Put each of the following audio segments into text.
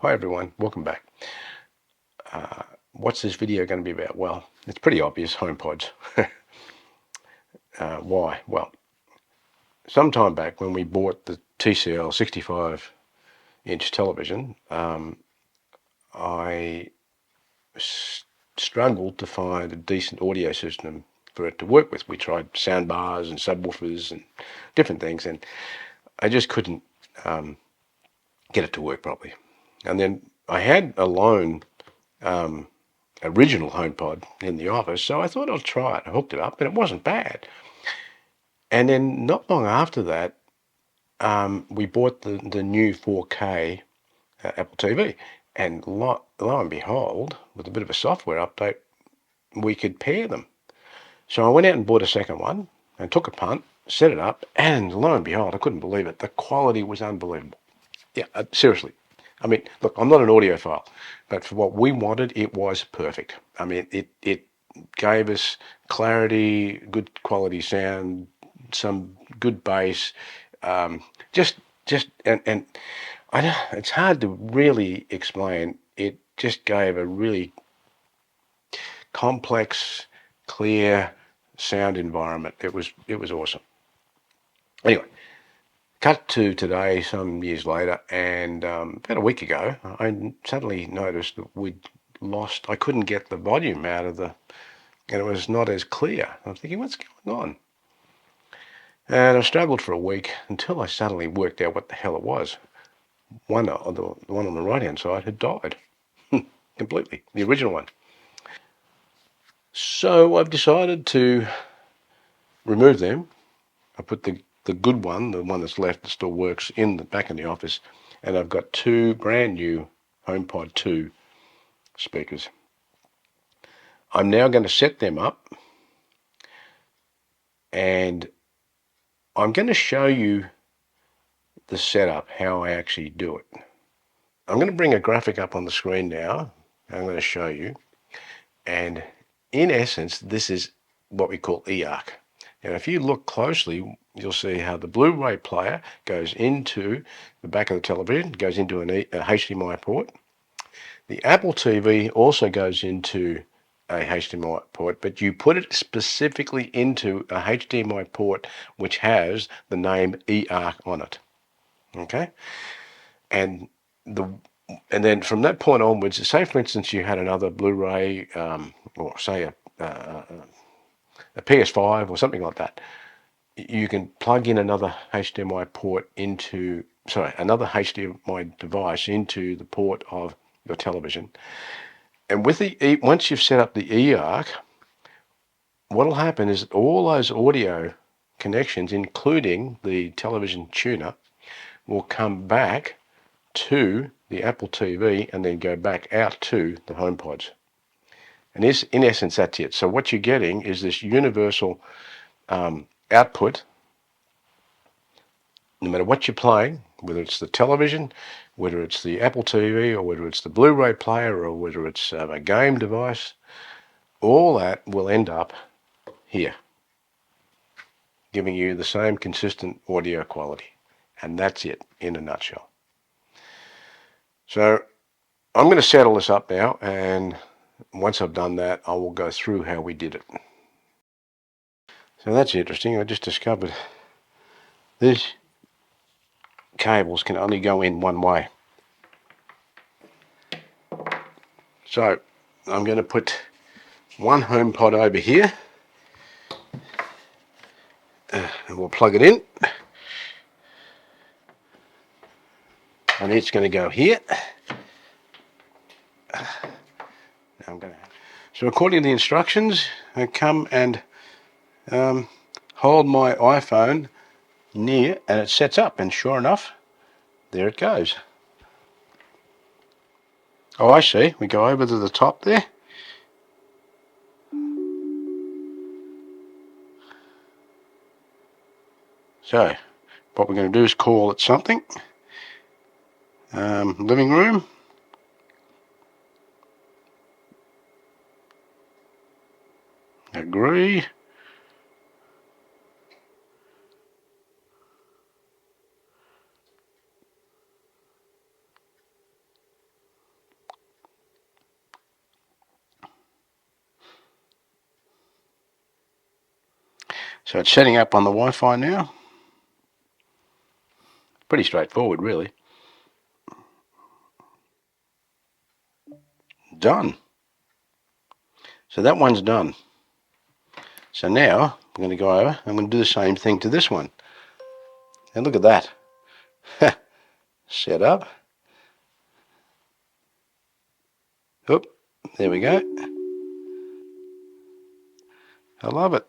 Hi everyone, welcome back. What's this video going to be about? Well, it's pretty obvious, HomePods. Why? Well, some time back when we bought the TCL 65-inch television, I struggled to find a decent audio system for it to work with. We tried sound bars and subwoofers and different things, and I just couldn't get it to work properly. And then I had a lone original HomePod in the office, so I thought I'll try it. I hooked it up, and it wasn't bad. And then not long after that, we bought the new 4K Apple TV, and lo and behold, with a bit of a software update, we could pair them. So I went out and bought a second one and took a punt, set it up, and lo and behold, I couldn't believe it. The quality was unbelievable. Yeah, seriously. I mean, look, I'm not an audiophile, but for what we wanted, it was perfect. I mean, it gave us clarity, good quality sound, some good bass, just and I know it's hard to really explain. It just gave a really complex, clear sound environment. It was awesome. Anyway, cut to today, some years later, and about a week ago, I suddenly noticed that I couldn't get the volume out of and it was not as clear. I'm thinking, what's going on? And I struggled for a week until I suddenly worked out what the hell it was. The one on the right-hand side had died completely, the original one. So I've decided to remove them. I put the good one, the one that's left that still works, in the back in the office, and I've got two brand new HomePod 2 speakers. I'm now going to set them up, and I'm going to show you the setup, how I actually do it. I'm going to bring a graphic up on the screen now. I'm going to show you, and in essence, this is what we call eARC. And if you look closely, you'll see how the Blu-ray player goes into the back of the television, goes into a HDMI port. The Apple TV also goes into a HDMI port, but you put it specifically into a HDMI port which has the name eARC on it. Okay? And then from that point onwards, say for instance you had another Blu-ray, or say a PS5 or something like that, you can plug in another HDMI port another HDMI device into the port of your television. And once you've set up the eARC, what will happen is that all those audio connections, including the television tuner, will come back to the Apple TV and then go back out to the HomePods. And in essence, that's it. So what you're getting is this universal output. No matter what you're playing, whether it's the television, whether it's the Apple TV, or whether it's the Blu-ray player, or whether it's a game device, all that will end up here, giving you the same consistent audio quality. And that's it in a nutshell. So I'm going to settle this up now, and once I've done that, I will go through how we did it. So that's interesting. I just discovered these cables can only go in one way. So I'm going to put one HomePod over here, and we'll plug it in, and it's going to go here. So according to the instructions, I come and hold my iPhone near, and it sets up, and sure enough, there it goes. Oh, I see. We go over to the top there. So what we're going to do is call it something. Living room. Agree. So it's setting up on the Wi-Fi now. Pretty straightforward, really. Done. So that one's done. So now I'm going to go over, I'm going to do the same thing to this one. And look at that. Set up. Oop, there we go. I love it.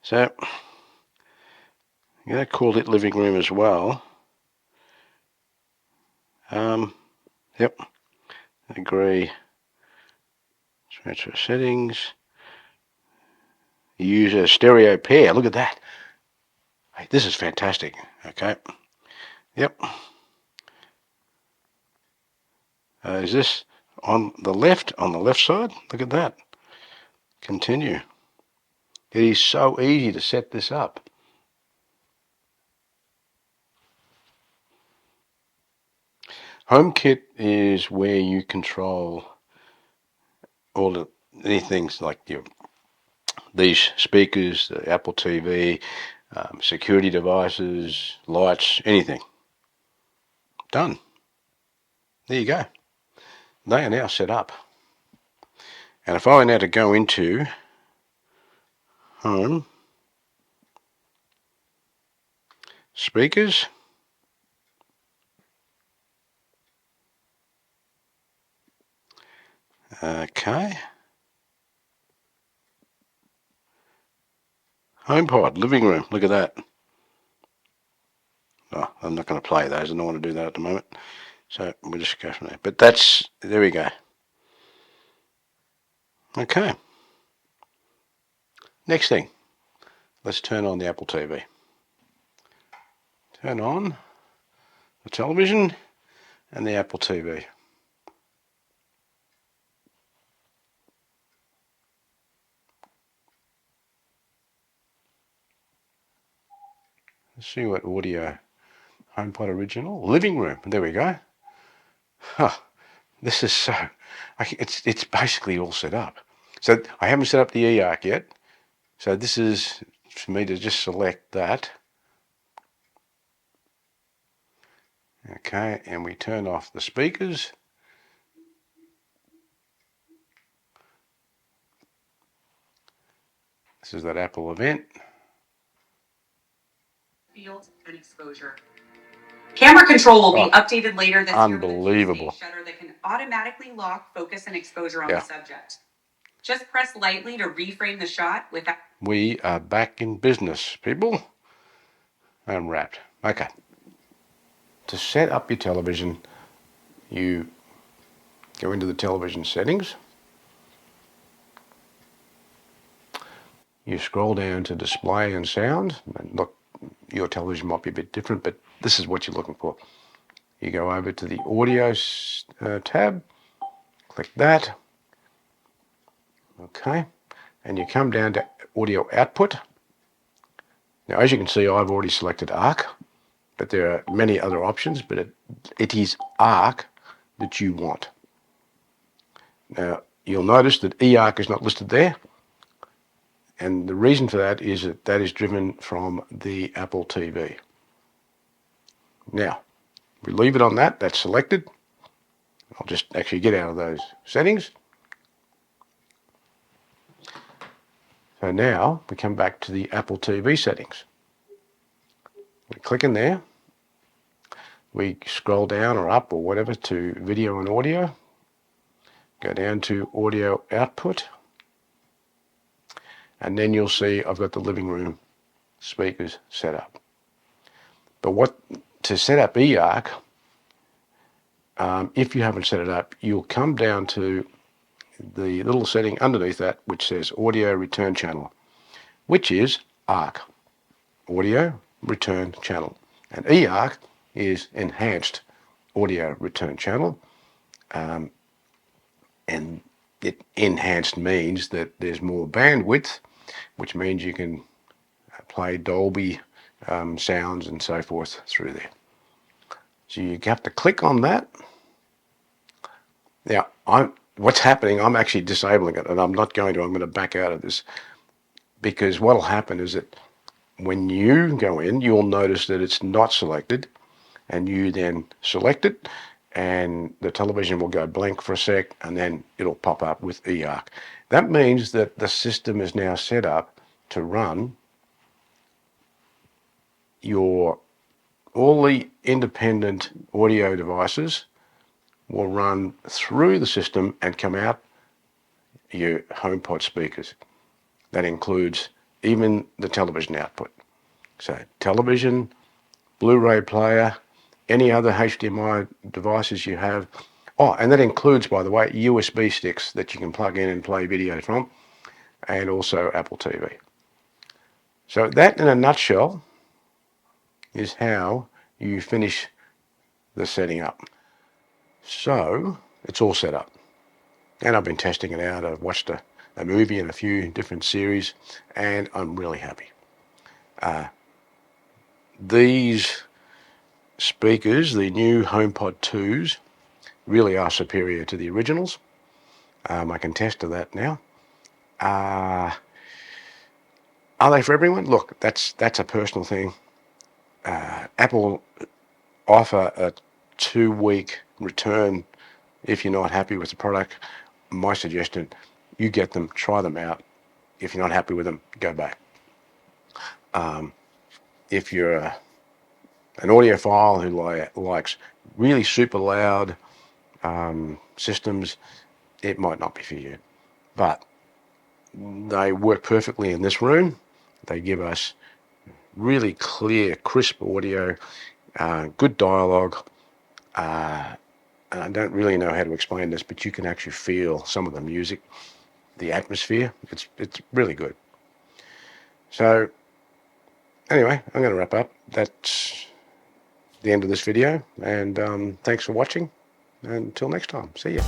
So I'm going to call it living room as well. Yep, agree. Transfer settings. Use a stereo pair. Look at that. Hey, this is fantastic. Okay. Yep. Is this on the left? On the left side? Look at that. Continue. It is so easy to set this up. HomeKit is where you control all the things like these speakers, the Apple TV, security devices, lights, anything. Done. There you go. They are now set up. And if I were now to go into Home, Speakers, okay, HomePod, living room, look at that. Oh, I'm not going to play those, I don't want to do that at the moment. So we'll just go from there. But there we go. Okay. Next thing, let's turn on the Apple TV. Turn on the television and the Apple TV. Let's see what audio. HomePod original, living room. There we go. Huh. This is so. It's basically all set up. So I haven't set up the eARC yet. So this is for me to just select that. Okay, and we turn off the speakers. This is that Apple event. Field and exposure. Camera control will be updated later this year. Unbelievable. With a shutter that can automatically lock focus and exposure on the subject. Just press lightly to reframe the shot without. We are back in business, people. I'm wrapped. Okay. To set up your television, you go into the television settings. You scroll down to display and sound. And look, your television might be a bit different, but this is what you're looking for. You go over to the audio tab, click that. Okay. And you come down to audio output. Now, as you can see, I've already selected ARC, but there are many other options, but it is ARC that you want. Now, you'll notice that eARC is not listed there, and the reason for that is that is driven from the Apple TV. Now, we leave it on that, that's selected. I'll just actually get out of those settings. So now we come back to the Apple TV settings. We click in there. We scroll down or up or whatever to video and audio. Go down to audio output. And then you'll see I've got the living room speakers set up. But to set up eARC, if you haven't set it up, you'll come down to the little setting underneath that which says audio return channel, which is ARC, audio return channel. And eARC is enhanced audio return channel. And enhanced means that there's more bandwidth, which means you can play Dolby sounds and so forth through there. So you have to click on that. Now, what's happening, I'm actually disabling it, and I'm not going to. I'm going to back out of this. because what will happen is that when you go in, you'll notice that it's not selected, and you then select it, and the television will go blank for a sec, and then it'll pop up with eARC. That means that the system is now set up to run all the independent audio devices will run through the system and come out your HomePod speakers. That includes even the television output. So television, Blu-ray player, any other HDMI devices you have. Oh, and that includes, by the way, USB sticks that you can plug in and play videos from, and also Apple TV. So that, in a nutshell, is how you finish the setting up. So it's all set up. And I've been testing it out. I've watched a movie and a few different series, and I'm really happy. These speakers, the new HomePod 2s, really are superior to the originals. I can test to that now. Are they for everyone? Look, that's a personal thing. Apple offer a 2-week return if you're not happy with the product. My suggestion, you get them, try them out. If you're not happy with them, go back. If you're an audiophile who likes really super loud systems, it might not be for you. But they work perfectly in this room. They give us really clear, crisp audio, good dialogue. And I don't really know how to explain this, but you can actually feel some of the music, the atmosphere. It's really good. So anyway, I'm going to wrap up. That's the end of this video, and thanks for watching. Until next time, see ya.